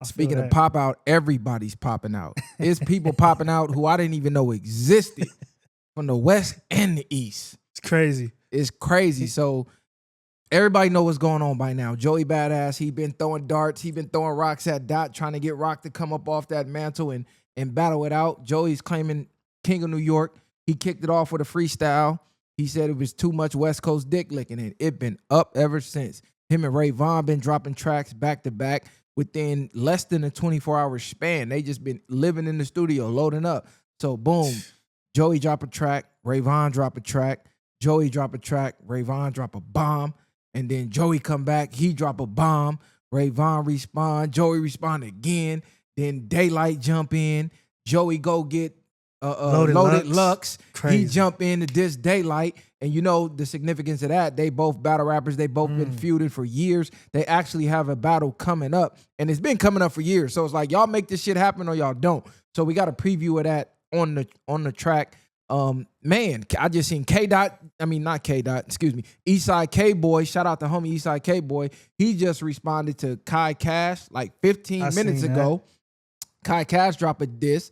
Speaking of pop out, everybody's popping out. It's people popping out who I didn't even know existed from the West and the East. It's crazy. It's crazy. So everybody know what's going on by now. Joey BadA, he been throwing darts. He been throwing rocks at Dot, trying to get Rock to come up off that mantle and battle it out. Joey's claiming King of New York. He kicked it off with a freestyle. He said it was too much West Coast dick licking, and it been up ever since. Him and Rayvaugn been dropping tracks back to back within less than a 24-hour span. They just been living in the studio, loading up. So boom, Joey drop a track, Rayvaugn drop a track, Joey drop a track, Rayvaugn drop a bomb, and then Joey come back, he drop a bomb, Rayvaugn respond, Joey respond again, then Daylight jump in, Joey go get Loaded Lux. He jump in to diss Daylight, and you know the significance of that. They both battle rappers. They both been feuded for years. They actually have a battle coming up, and it's been coming up for years. So it's like y'all make this shit happen or y'all don't. So we got a preview of that on the track. Man, I just seen Eastside K-Boy. Shout out to homie Eastside K-Boy. He just responded to Kai Cash like 15 minutes ago. Kai Cash dropped a diss.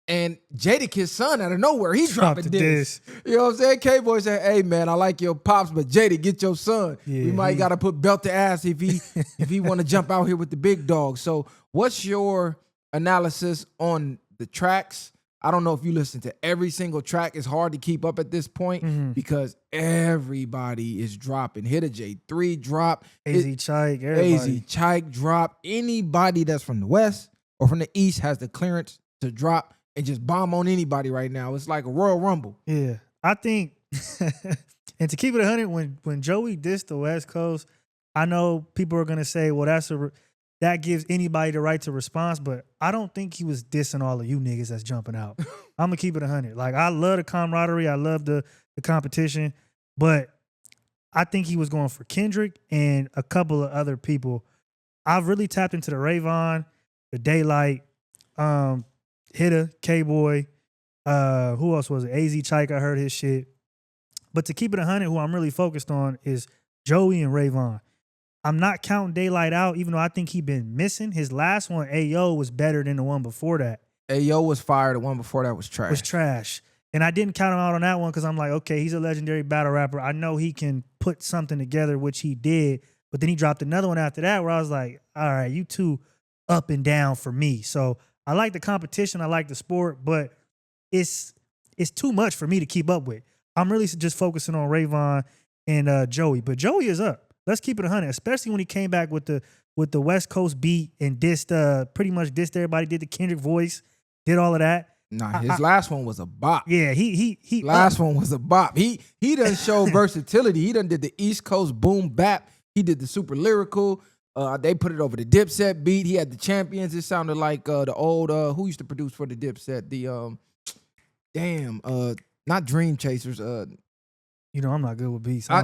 And Jadakiss son out of nowhere, he dropped a diss. You know what I'm saying? K-Boy said, hey man, I like your pops, but Jada, get your son. Yeah, we might gotta put belt to ass if he want to jump out here with the big dog. So what's your analysis on the tracks? I don't know if you listen to every single track. It's hard to keep up at this point because everybody is dropping. Hit a J3 drop. AZ Chike, everybody. AZ Chike drop. Anybody that's from the West or from the East has the clearance to drop and just bomb on anybody right now. It's like a Royal Rumble. Yeah. I think, and to keep it 100, when Joey dissed the West Coast, I know people are going to say, well, that gives anybody the right to response, but I don't think he was dissing all of you niggas that's jumping out. I'm going to keep it 100. Like, I love the camaraderie. I love the competition, but I think he was going for Kendrick and a couple of other people. I've really tapped into the Rayvaugn, the Daylight, Hitter, K-Boy, who else was it? AZ Chike, I heard his shit. But to keep it 100, who I'm really focused on is Joey and Rayvaugn. I'm not counting Daylight out, even though I think he been missing. His last one, Ayo, was better than the one before that. Ayo was fire. The one before that was trash. And I didn't count him out on that one because I'm like, okay, he's a legendary battle rapper. I know he can put something together, which he did. But then he dropped another one after that where I was like, all right, you two up and down for me. So I like the competition. I like the sport, but it's too much for me to keep up with. I'm really just focusing on Rayvaugn and Joey. But Joey is up. Let's keep it 100, especially when he came back with the West Coast beat and pretty much dissed everybody, did the Kendrick voice, did all of that. Nah, his last one was a bop. Yeah, he last one was a bop. He done showed versatility. He done did the East Coast boom bap. He did the super lyrical. They put it over the Dipset beat. He had the Champions. It sounded like the old who used to produce for the Dipset? The not Dream Chasers. You know, I'm not good with beats. They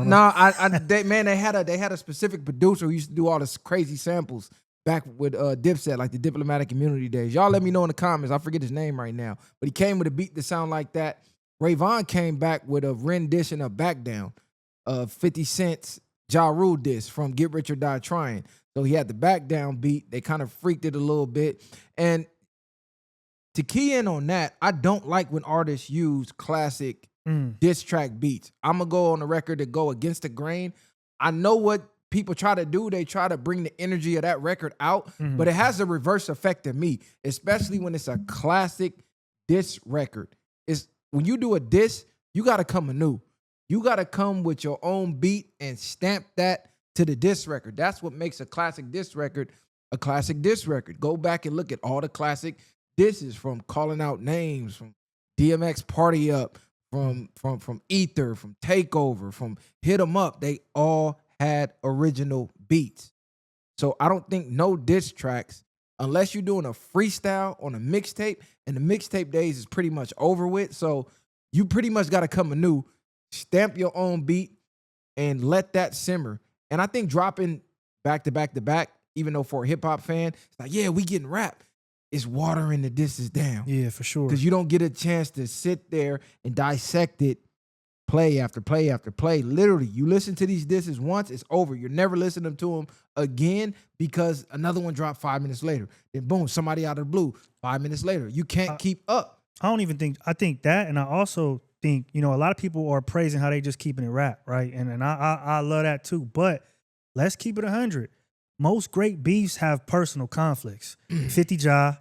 had a specific producer who used to do all this crazy samples back with Dipset, like the Diplomatic Immunity days. Y'all let me know in the comments. I forget his name right now, but he came with a beat that sound like that. Rayvaugn came back with a rendition of Back Down, 50 Cent's Ja Rule diss from Get Rich or Die Trying. So he had the Back Down beat. They kind of freaked it a little bit. And to key in on that, I don't like when artists use classic diss track beats. I'm going to go on the record to go against the grain. I know what people try to do. They try to bring the energy of that record out, but it has a reverse effect to me, especially when it's a classic diss record. It's when you do a diss, you got to come anew. You got to come with your own beat and stamp that to the diss record. That's what makes a classic diss record a classic diss record. Go back and look at all the classic disses, from Calling Out Names, from DMX Party Up, from Ether, from Takeover, from Hit 'Em Up. They all had original beats. So I don't think no diss tracks, unless you're doing a freestyle on a mixtape, and the mixtape days is pretty much over with. So you pretty much got to come anew, stamp your own beat, and let that simmer. And I think dropping back to back to back, even though for a hip hop fan, it's like, yeah, we getting rap, it's watering the disses down. Yeah, for sure. Because you don't get a chance to sit there and dissect it play after play after play. Literally, you listen to these disses once, it's over. You're never listening to them again because another one dropped 5 minutes later. Then boom, somebody out of the blue, 5 minutes later. You can't keep up. I think that, and I also think, a lot of people are praising how they just keeping it rap, right? And I love that too. But let's keep it 100. Most great beefs have personal conflicts. 50 Ja,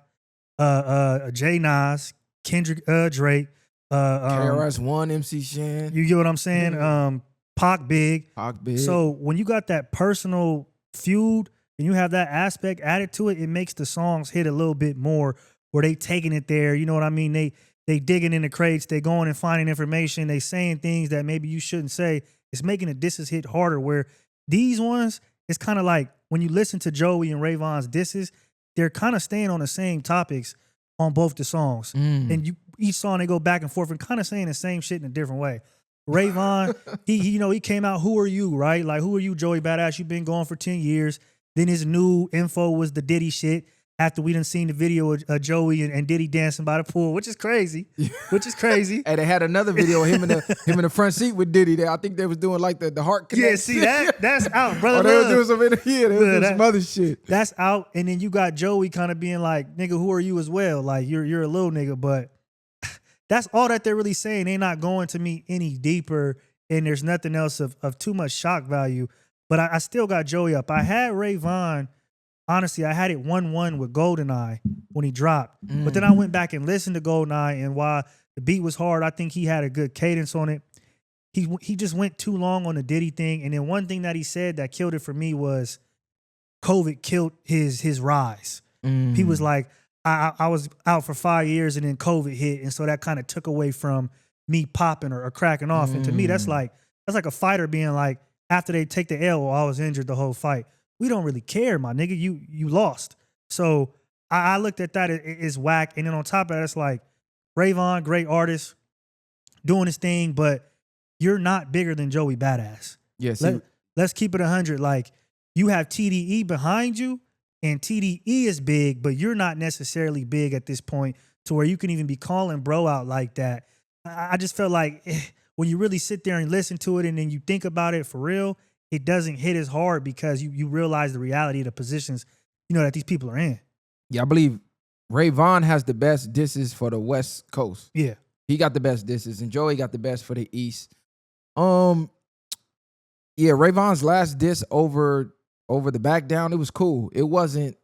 Jay Nas, Kendrick Drake, KRS-One, MC Shan. You get what I'm saying? Pac Big. Big. So when you got that personal feud and you have that aspect added to it, it makes the songs hit a little bit more where they taking it there. You know what I mean? They digging in the crates. They going and finding information. They saying things that maybe you shouldn't say. It's making the disses hit harder, where these ones, it's kind of like when you listen to Joey and Rayvaughn's disses, they're kind of staying on the same topics on both the songs. And each song they go back and forth and kind of saying the same shit in a different way. Rayvaugn, he came out, who are you, right? Like, who are you, Joey BadA? You've been going for 10 years. Then his new info was the Diddy shit after we done seen the video of Joey and Diddy dancing by the pool, which is crazy. And they had another video of him in the front seat with Diddy there. I think they was doing like the heart connect. Yeah, see, that's out, brother. Or they were doing they were doing some other shit. That's out. And then you got Joey kind of being like, nigga, who are you as well? Like, you're a little nigga, but that's all that they're really saying. They're not going to me any deeper, and there's nothing else of too much shock value. But I still got Joey up. I had Rayvaugn. Honestly, I had it 1-1 with GoldenEye when he dropped. But then I went back and listened to GoldenEye, and while the beat was hard, I think he had a good cadence on it. He just went too long on the Diddy thing. And then one thing that he said that killed it for me was COVID killed his rise. He was like, I was out for 5 years and then COVID hit. And so that kind of took away from me popping or cracking off. And to me, that's like a fighter being like, after they take the L, I was injured the whole fight. We don't really care, my nigga. You lost. So I looked at that as whack. And then on top of that, it's like Rayvaugn, great artist, doing his thing, but you're not bigger than Joey BadA. Yes. Let's keep it 100. Like, you have TDE behind you, and TDE is big, but you're not necessarily big at this point to where you can even be calling bro out like that. I just felt like when you really sit there and listen to it and then you think about it for real, it doesn't hit as hard because you realize the reality of the positions, that these people are in. Yeah, I believe Rayvaugn has the best disses for the West Coast. Yeah. He got the best disses, and Joey got the best for the East. Yeah, Rayvaughn's last diss over the back down, it was cool. It wasn't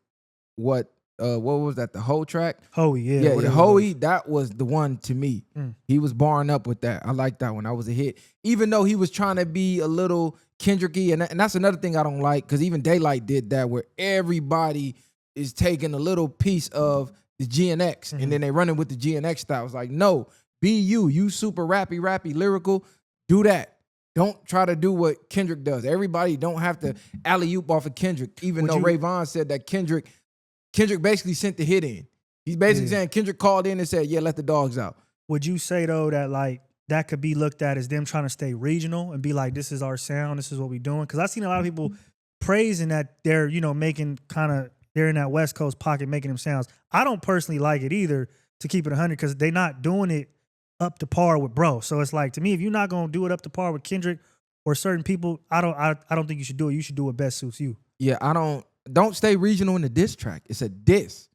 what was that, the whole track? Hoey, yeah. Yeah, the Hoey, that was the one to me. He was barring up with that. I like that one. That was a hit. Even though he was trying to be a little Kendricky, and that's another thing I don't like, because even Daylight did that, where everybody is taking a little piece of the GNX, and then they running with the GNX style. It's like, no, be you. You super rappy, lyrical. Do that. Don't try to do what Kendrick does. Everybody don't have to alley-oop off of Kendrick, even though Rayvaugn said that Kendrick basically sent the hit in. He's basically saying Kendrick called in and said, yeah, let the dogs out. Would you say, though, that like that could be looked at as them trying to stay regional and be like, this is our sound, this is what we're doing? Because I've seen a lot of people praising that they're, making they're in that West Coast pocket making them sounds. I don't personally like it either, to keep it 100, because they're not doing it up to par with bro. So it's like, to me, if you're not going to do it up to par with Kendrick or certain people, I don't think you should do it. You should do what best suits you. Yeah, don't stay regional in the diss track. It's a diss.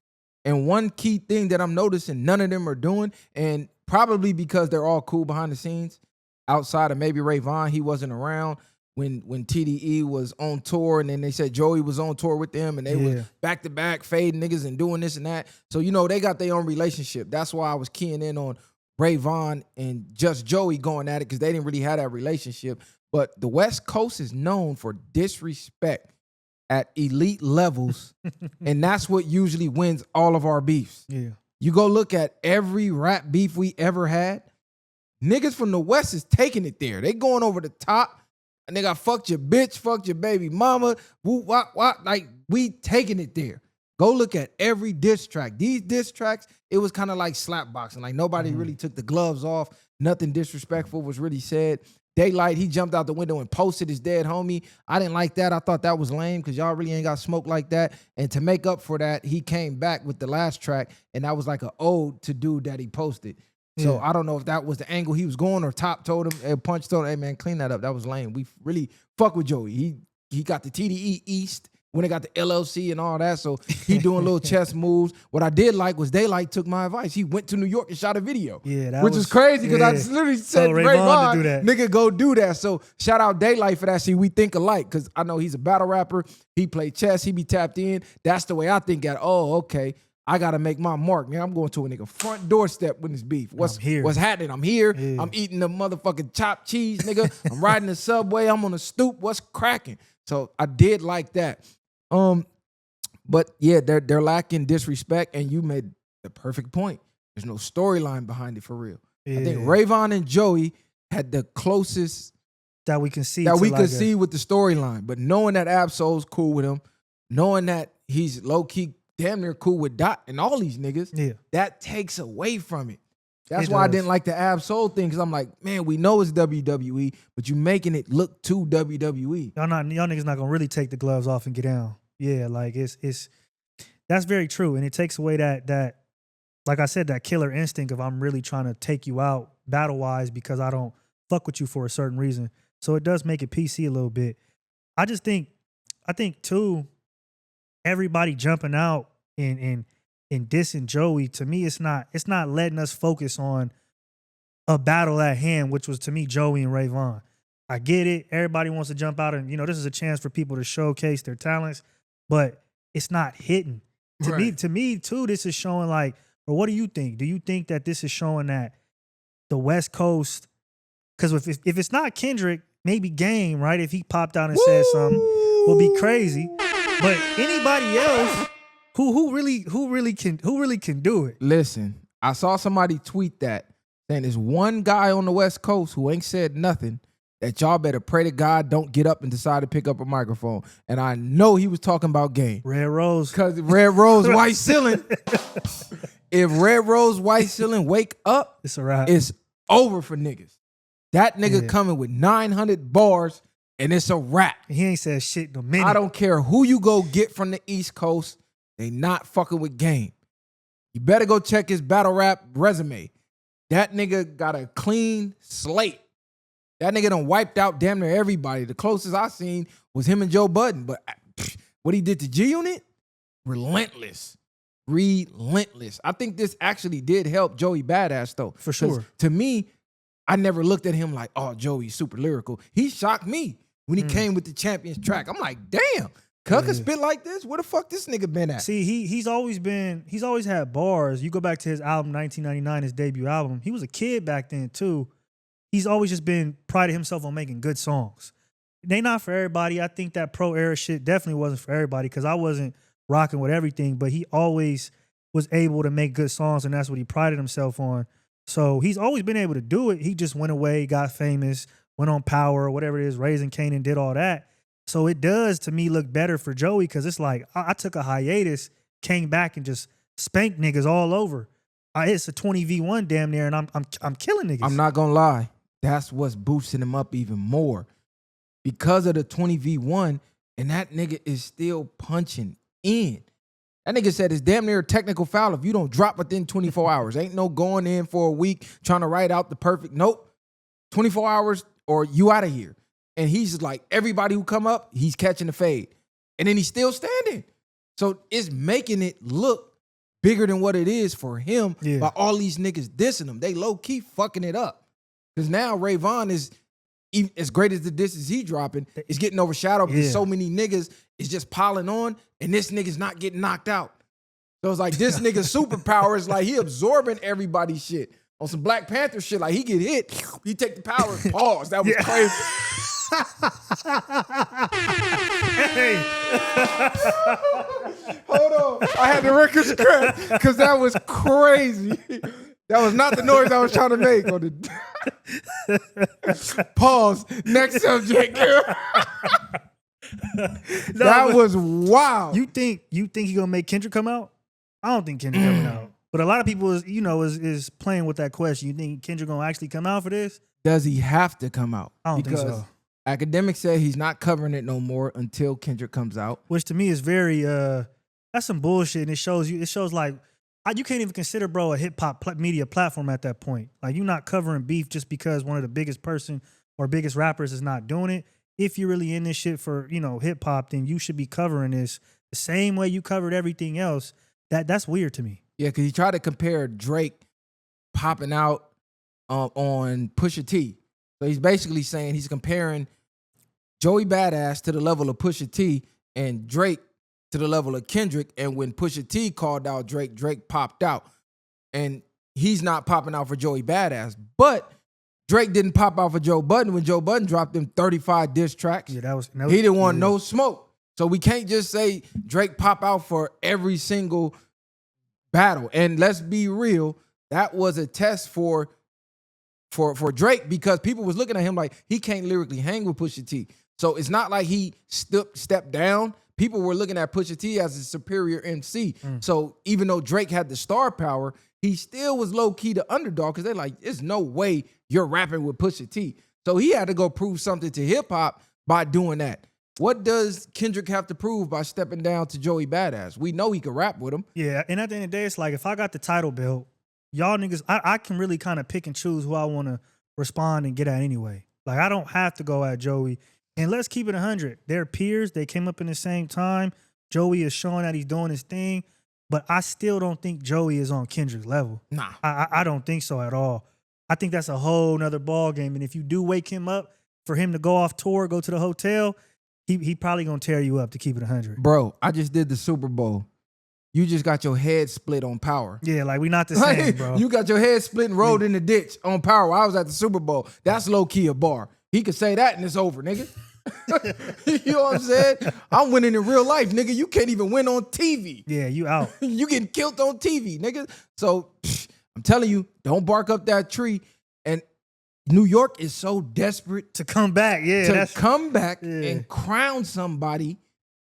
And one key thing that I'm noticing none of them are doing, and probably because they're all cool behind the scenes, outside of maybe Rayvaugn, he wasn't around when TDE was on tour, and then they said Joey was on tour with them, and they was back-to-back fading niggas and doing this and that. So, they got their own relationship. That's why I was keying in on Rayvaugn and just Joey going at it, because they didn't really have that relationship. But the West Coast is known for disrespect at elite levels, and that's what usually wins all of our beefs. Yeah. You go look at every rap beef we ever had, niggas from the West is taking it there. They going over the top, and they got fucked your bitch, fucked your baby mama, woo, what, like, we taking it there. Go look at every diss track. These diss tracks, it was kind of like slap boxing. Like, nobody really took the gloves off. Nothing disrespectful was really said. Daylight, he jumped out the window and posted his dead homie. I didn't like that. I thought that was lame, because y'all really ain't got smoke like that. And to make up for that, he came back with the last track, and that was like an ode to dude that he posted. So Yeah. I don't know if that was the angle he was going or Top told him, Punch told him, hey man, clean that up. That was lame. We really fuck with Joey. He got the TDE East when they got the LLC and all that. So he doing little chess moves. What I did like was Daylight took my advice. He went to New York and shot a video. Yeah, that which was is crazy because I yeah. just literally said, Told Rayvaugn, Rayvaugn to do that. nigga, go do that. So shout out Daylight for that. See, we think alike because I know he's a battle rapper. He played chess. He be tapped in. That's the way I think at, oh, okay. I gotta make my mark, man. I'm going to a nigga front doorstep with this beef. What's happening? I'm here. Yeah. I'm eating the motherfucking chopped cheese, nigga. I'm riding the subway. I'm on the stoop. What's cracking? So I did like that. But yeah, they're lacking disrespect, and you made the perfect point. There's no storyline behind it for real. Yeah. I think Rayvaugn and Joey had the closest that we can see see with the storyline. But knowing that Absol's cool with him, knowing that he's low key damn near cool with Dot and all these niggas, that takes away from it. That's why I didn't like the Absol thing, because I'm like, man, we know it's WWE, but you making it look too WWE. Y'all niggas not gonna really take the gloves off and get down. Yeah, like it's that's very true, and it takes away that like I said, that killer instinct of I'm really trying to take you out battle wise because I don't fuck with you for a certain reason. So it does make it PC a little bit. I think too, everybody jumping out and dissing Joey, to me, it's not letting us focus on a battle at hand, which was to me Joey and Rayvaugn. I get it. Everybody wants to jump out and, this is a chance for people to showcase their talents, but it's not hitting. To me too, this is showing like, or what do you think? Do you think that this is showing that the West Coast, because if it's not Kendrick, maybe Game, right? If he popped out and said something, will be crazy. But anybody else who really can do it? Listen, I saw somebody tweet that saying there's one guy on the West Coast who ain't said nothing, that y'all better pray to God don't get up and decide to pick up a microphone. And I know he was talking about Game. Red Rose. Because Red Rose, White Ceiling. If Red Rose, White Ceiling wake up, it's a wrap. It's over for niggas. That nigga coming with 900 bars and it's a wrap. He ain't said shit in a minute. I don't care who you go get from the East Coast. They not fucking with Game. You better go check his battle rap resume. That nigga got a clean slate. That nigga done wiped out damn near everybody. The closest I seen was him and Joe Budden. But what he did to G-Unit, relentless. I think this actually did help Joey BadA though. For sure. To me, I never looked at him like, oh, Joey's super lyrical. He shocked me when he came with the Champions track. I'm like, damn, Cuck can spit like this? Where the fuck this nigga been at? See, he's always had bars. You go back to his album 1999, his debut album. He was a kid back then too. He's always just been prided himself on making good songs. They not for everybody. I think that pro era shit definitely wasn't for everybody because I wasn't rocking with everything, but he always was able to make good songs, and that's what he prided himself on. So he's always been able to do it. He just went away, got famous, went on Power or whatever it is, Raising Kanan, did all that. So it does, to me, look better for Joey because it's like I took a hiatus, came back and just spanked niggas all over. It's a 20v1 damn near, and I'm killing niggas. I'm not gonna lie. That's what's boosting him up even more. Because of the 20v1, and that nigga is still punching in. That nigga said it's damn near a technical foul if you don't drop within 24 hours. Ain't no going in for a week trying to write out the perfect. Nope. 24 hours or you out of here. And he's just like, everybody who come up, he's catching the fade. And then he's still standing. So it's making it look bigger than what it is for him by all these niggas dissing him. They low-key fucking it up. Because now Rayvaugn is, even as great as the disses he dropping, is getting overshadowed because so many niggas is just piling on, and this nigga's not getting knocked out. So it's like this nigga's superpower is like he absorbing everybody's shit. On some Black Panther shit, like he get hit, he take the power and pause. That was crazy. Hey. Hold on. I had to record scratch because that was crazy. That was not the noise I was trying to make. On the pause. Next subject. That was wild. You think he gonna make Kendrick come out? I don't think Kendrick coming out. But a lot of people is playing with that question. You think Kendrick gonna actually come out for this? Does he have to come out? I don't think so. Academics said he's not covering it no more until Kendrick comes out. Which to me is very that's some bullshit, and it shows like you can't even consider, bro, a hip hop media platform at that point. Like, you're not covering beef just because one of the biggest person or biggest rappers is not doing it. If you're really in this shit for, hip hop, then you should be covering this the same way you covered everything else. That's weird to me. Yeah, because he tried to compare Drake popping out on Pusha T. So he's basically saying he's comparing Joey BadA to the level of Pusha T and Drake to the level of Kendrick. And when Pusha T called out Drake, Drake popped out. And he's not popping out for Joey BadA. But Drake didn't pop out for Joe Budden when Joe Budden dropped them 35 diss tracks. Yeah, that was he didn't want no smoke. So we can't just say Drake pop out for every single battle. And let's be real, that was a test for Drake, because people was looking at him like he can't lyrically hang with Pusha T. So it's not like he stepped down. People were looking at Pusha T as a superior MC. So even though Drake had the star power, he still was low-key the underdog, because they're like, there's no way you're rapping with Pusha T. So he had to go prove something to hip-hop by doing that. What does Kendrick have to prove by stepping down to Joey BadA? We know he could rap with him. Yeah, and at the end of the day, it's like, if I got the title belt, y'all niggas, I can really kind of pick and choose who I want to respond and get at anyway. Like, I don't have to go at Joey. And let's keep it 100. They're peers. They came up in the same time. Joey is showing that he's doing his thing. But I still don't think Joey is on Kendrick's level. Nah. I don't think so at all. I think that's a whole nother ball game. And if you do wake him up for him to go off tour, go to the hotel, he probably going to tear you up, to keep it 100. Bro, I just did the Super Bowl. You just got your head split on Power. Yeah, like, we not the same, bro. You got your head split and rolled in the ditch on Power while I was at the Super Bowl. That's low-key a bar. He could say that and it's over, nigga. You know what I'm saying? I'm winning in real life, nigga. You can't even win on TV. Yeah, you out. You getting killed on TV, nigga. So I'm telling you, don't bark up that tree. And New York is so desperate to come back. Yeah, to come back and crown somebody,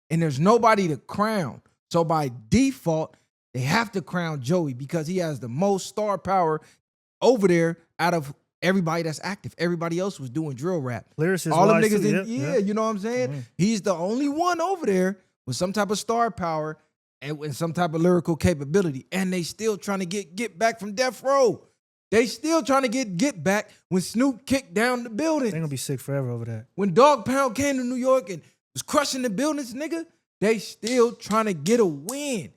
and there's nobody to crown. So by default, they have to crown Joey because he has the most star power over there out of everybody that's active. Everybody else was doing drill rap. Lyricist, all them niggas, you know what I'm saying? He's the only one over there with some type of star power and with some type of lyrical capability. And they still trying to get back from death row. They still trying to get back when Snoop kicked down the building. They gonna be sick forever over that. When Dog Pound came to New York and was crushing the buildings, nigga, they still trying to get a win.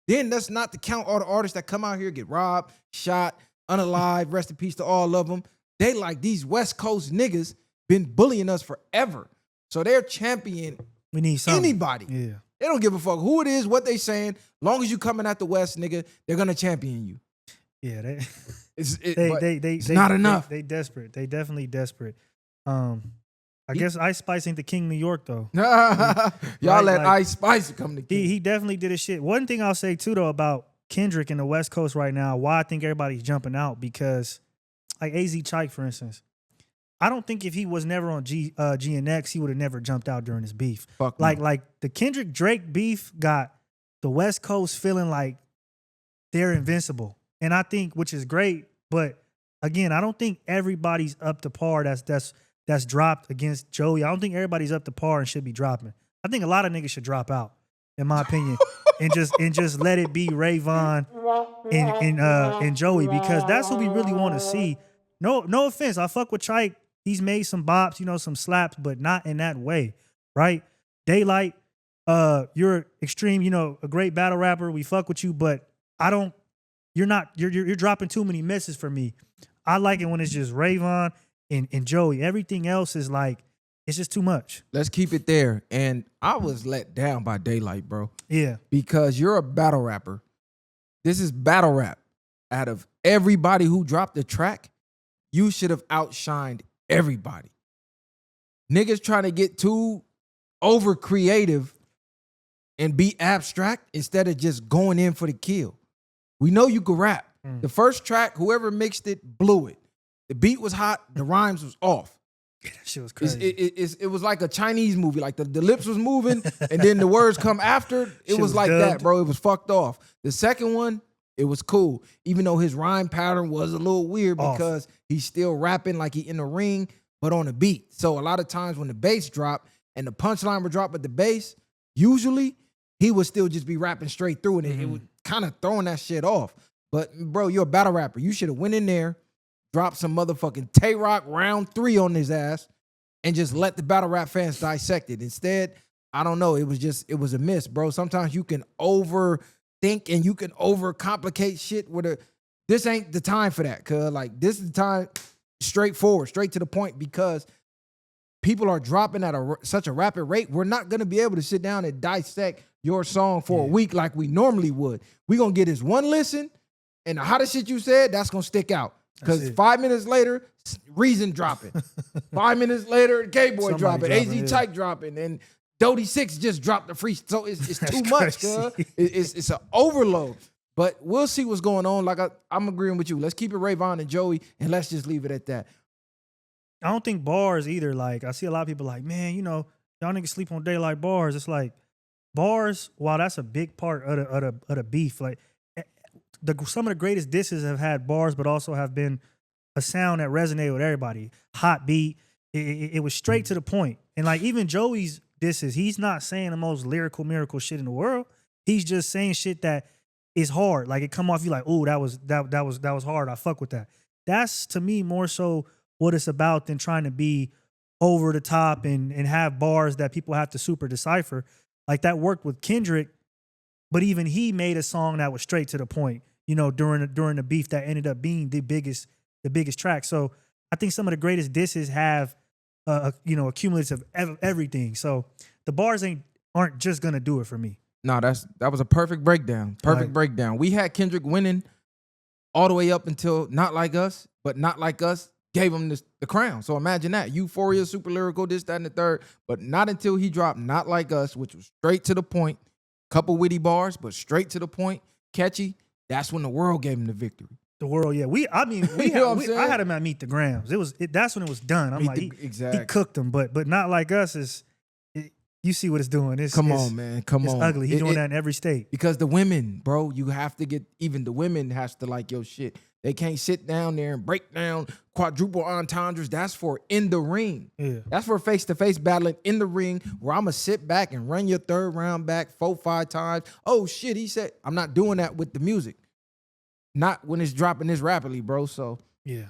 Then that's not to count all the artists that come out here, get robbed, shot, unalive, rest in peace to all of them. They like these West Coast niggas been bullying us forever. So they're championing we need something. Anybody. Yeah. They don't give a fuck who it is, what they saying. Long as you coming out the West, nigga, they're gonna champion you. Yeah, it's not enough. They desperate. They definitely desperate. I guess Ice Spice ain't the king of New York though. Y'all let Ice Spice come to king. He definitely did his shit. One thing I'll say too though about Kendrick in the West Coast right now, why I think everybody's jumping out, because like AZ Chike, for instance, I don't think if he was never on VwP&x, he would have never jumped out during his beef. Fuck like no. The Kendrick Drake beef got the West Coast feeling like they're invincible. And I think, which is great, but again, I don't think everybody's up to par that's dropped against Joey. I don't think everybody's up to par and should be dropping. I think a lot of niggas should drop out, in my opinion, and just let it be Rayvaugn and Joey, because that's what we really want to see. No offense, I fuck with Chike. He's made some bops, some slaps, but not in that way, right? Daylight, you're extreme, a great battle rapper. We fuck with you, but you're dropping too many misses for me. I like it when it's just Rayvaugn and Joey. Everything else is like, it's just too much. Let's keep it there. And I was let down by Daylight, bro. Yeah. Because you're a battle rapper. This is battle rap. Out of everybody who dropped the track, you should have outshined everybody. Niggas trying to get too over creative and be abstract instead of just going in for the kill. We know you can rap. The first track, whoever mixed it, blew it. The beat was hot. The rhymes was off. Yeah, that shit was crazy. It was like a Chinese movie. Like the lips was moving and then the words come after. It was like dubbed. that, bro. It was fucked off. The second one, it was cool. Even though his rhyme pattern was a little weird because he's still rapping like he in the ring, but on the beat. So a lot of times when the bass dropped and the punchline would drop at the bass, usually he would still just be rapping straight through and it would kind of throwing that shit off. But bro, you're a battle rapper. You should have went in there, dropped some motherfucking Tay-Rock round 3 on his ass, and just let the battle rap fans dissect it. Instead, I don't know. It was a miss, bro. Sometimes you can overthink and you can overcomplicate shit this ain't the time for that, cuz like this is the time straightforward, straight to the point, because people are dropping at such a rapid rate. We're not going to be able to sit down and dissect your song for a week like we normally would. We're going to get this one listen, and the hottest shit you said, that's going to stick out. Because 5 minutes later, Reason dropping. 5 minutes later, K-Boy dropping, AZ Tyke dropping, and Dodie 6 just dropped the free. So it's too much, cuz. It's an overload. But we'll see what's going on. Like I'm agreeing with you. Let's keep it Rayvaugn and Joey, and let's just leave it at that. I don't think bars either. Like, I see a lot of people like, man, y'all niggas sleep on daylight bars. It's like bars, while that's a big part of the beef, like some of the greatest disses have had bars, but also have been a sound that resonated with everybody. Hot beat. It was straight to the point. And like even Joey's disses, he's not saying the most lyrical miracle shit in the world. He's just saying shit that is hard. Like it come off you like, oh, that was hard. I fuck with that. That's to me more so what it's about than trying to be over the top and have bars that people have to super decipher. Like that worked with Kendrick, but even he made a song that was straight to the point, during the beef that ended up being the biggest track. So I think some of the greatest disses have a cumulative of everything. So the bars aren't just gonna do it for me. No, that was a perfect breakdown. Breakdown. We had Kendrick winning all the way up until Not Like Us, but Not Like Us gave him the crown. So imagine that. Euphoria, super lyrical, this, that, and the third. But not until he dropped Not Like Us, which was straight to the point. Couple witty bars, but straight to the point, catchy. That's when the world gave him the victory. The world, yeah. I had him at Meet the Grams. That's when it was done. I'm he cooked them, but Not Like Us you see what it's doing. Come on, man. Come on. It's ugly. He's doing that in every state. Because the women, bro, you have to get, even the women has to like your shit. They can't sit down there and break down quadruple entendres. That's for in the ring. Yeah. That's for face-to-face battling in the ring where I'm going to sit back and run your third round back 4-5 times. Oh, shit, he said. I'm not doing that with the music. Not when it's dropping this rapidly, bro. So, yeah.